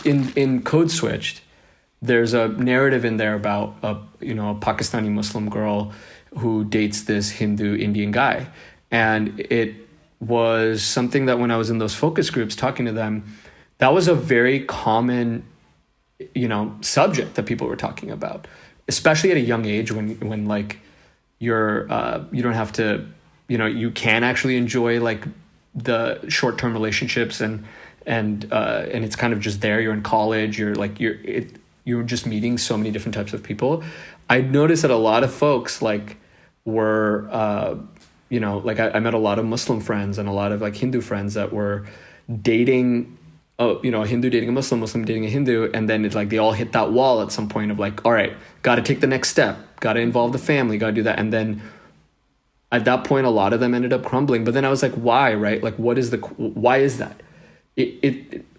in Code Switched, there's a narrative in there about a Pakistani Muslim girl who dates this Hindu Indian guy. And it was something that when I was in those focus groups talking to them, that was a very common, subject that people were talking about, especially at a young age when like you're, you don't have to, you can actually enjoy like the short-term relationships and it's kind of just there. You're in college, you're just meeting so many different types of people. I noticed that a lot of folks like were, like I met a lot of Muslim friends and a lot of like Hindu friends that were dating, a Hindu dating a Muslim, Muslim dating a Hindu. And then it's like, they all hit that wall at some point of like, all right, got to take the next step, got to involve the family, got to do that. And then at that point, a lot of them ended up crumbling. But then I was like, why, right? Like, why is that?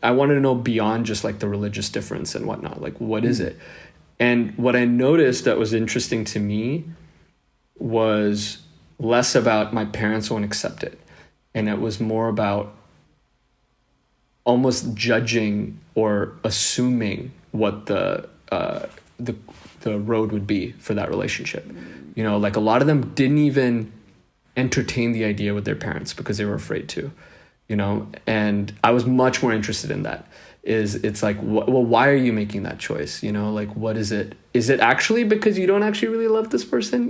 I wanted to know beyond just like the religious difference and whatnot, like what is it? And what I noticed that was interesting to me was less about my parents won't accept it. And it was more about almost judging or assuming what the road would be for that relationship. Like a lot of them didn't even entertain the idea with their parents because they were afraid to. And I was much more interested in that. It's like, well, why are you making that choice? Like, what is it? Is it actually because you don't actually really love this person?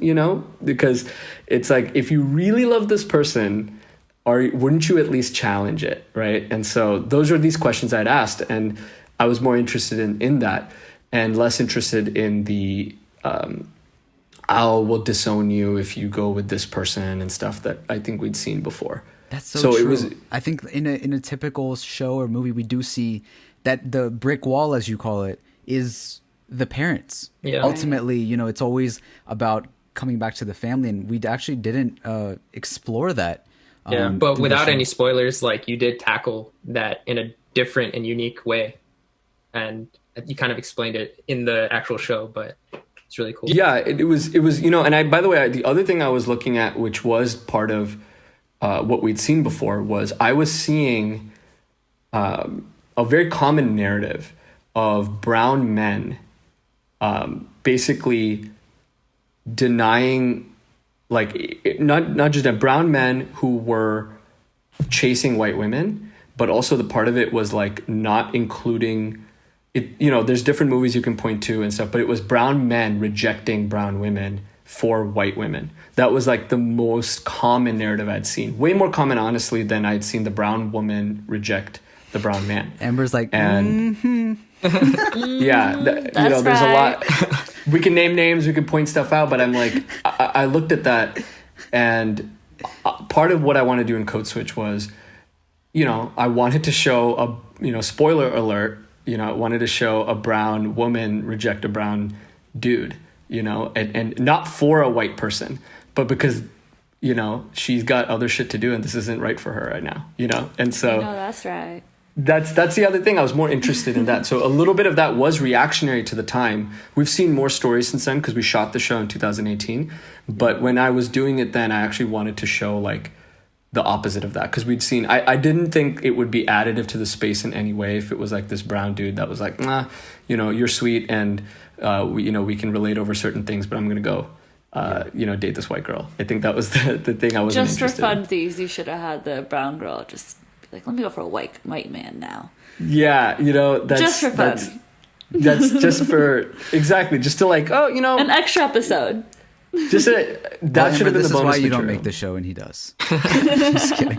Because it's like, if you really love this person, wouldn't you at least challenge it, right? And so those are these questions I'd asked, and I was more interested in that and less interested in the, we'll disown you if you go with this person and stuff that I think we'd seen before. That's so true. It was, I think in a typical show or movie, we do see that the brick wall, as you call it, is the parents. Yeah. Ultimately, it's always about coming back to the family, and we actually didn't explore that. Yeah, but without any spoilers, like you did tackle that in a different and unique way, and you kind of explained it in the actual show, but it's really cool. Yeah, it was, and by the way, the other thing I was looking at, which was part of what we'd seen before, was I was seeing a very common narrative of brown men basically denying, like, not just brown men who were chasing white women, but also the part of it was like not including it. There's different movies you can point to and stuff, but it was brown men rejecting brown women for white women. That was like the most common narrative I'd seen. Way more common, honestly, than I'd seen the brown woman reject the brown man. Amber's like, and yeah, there's right. A lot. We can name names, we can point stuff out, but I'm like, I looked at that, and part of what I want to do in Code Switch was, I wanted to show spoiler alert, I wanted to show a brown woman reject a brown dude, and not for a white person, but because, she's got other shit to do and this isn't right for her right now, and so. No, that's right. That's the other thing. I was more interested in that. So a little bit of that was reactionary to the time. We've seen more stories since then because we shot the show in 2018. But when I was doing it then, I actually wanted to show like the opposite of that, because we'd seen, I didn't think it would be additive to the space in any way if it was like this brown dude that was like, nah, you're sweet and we can relate over certain things, but I'm gonna go date this white girl. I think that was the thing I was just for funsies. You should have had the brown girl just be like, let me go for a white man now. Yeah, that's just for fun. That's just for exactly just to like, an extra episode. Just that should have been the bonus. This is why you material. don't make the show and he does. Just kidding.